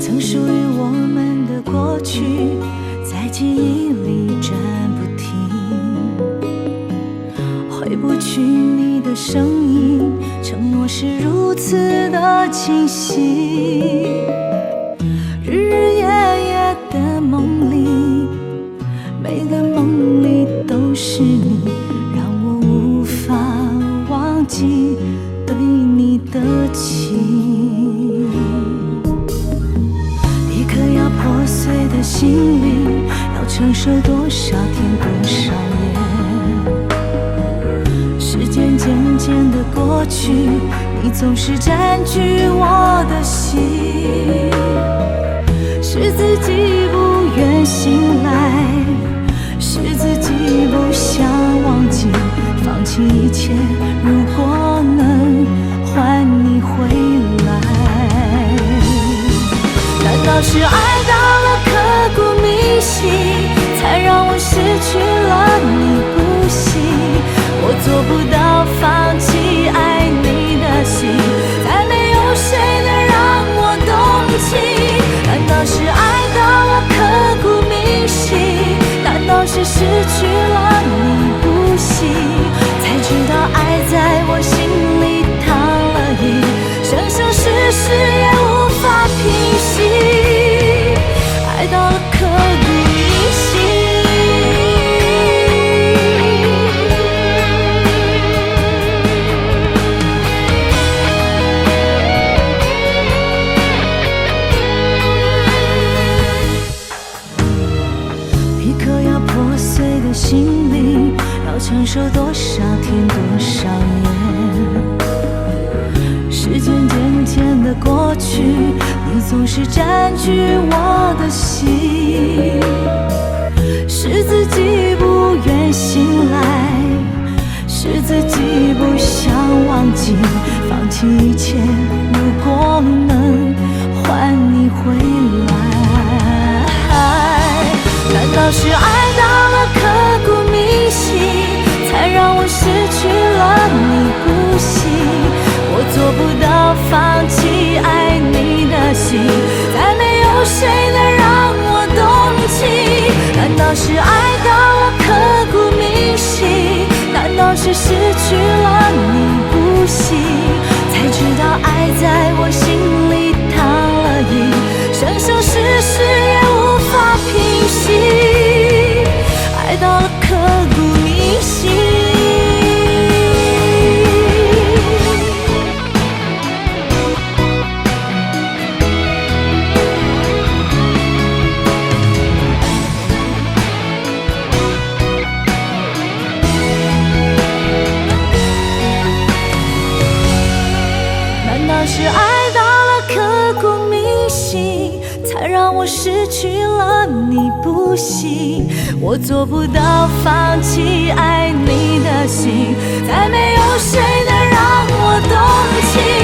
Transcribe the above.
曾属于我们的过去，在记忆里转不停，回不去你的声音，承诺是如此的清晰。日日夜夜的梦里，每个梦里都是你，让我无法忘记对你的情。一颗要破碎的心灵，要承受多少天多少夜。时间渐渐的过去，你总是占据我的心，是自己不愿醒来，是自己不想忘记，放弃一切，如果能换你回来。难道是爱到了刻骨铭心，才让我失去了你不行？我做不到放弃爱你的心，再没有谁能让我动情。难道是爱到了刻骨铭心？难道是失去了你不行？才知道爱在我心里躺了影，生生世世也无法平息。爱到了刻骨铭心。一颗要破碎的心灵，要承受多少天多少夜。时间渐渐的过去，你总是占据我的心，是自己不愿醒来，是自己不想忘记，放弃一切，如果能换你回来。难道是爱到了刻骨铭心，才让我失去了你不行？我做不到放弃爱你的心，再没有谁能让我动情。难道是爱到了刻骨铭心？难道是失去了你不行？才知道爱在我心里躺了影，生生世世也无法平息。爱到了刻骨铭心。难道是爱到了刻骨铭心，才让我失去了你不行？我做不到放弃爱你的心，再没有谁能让我动情。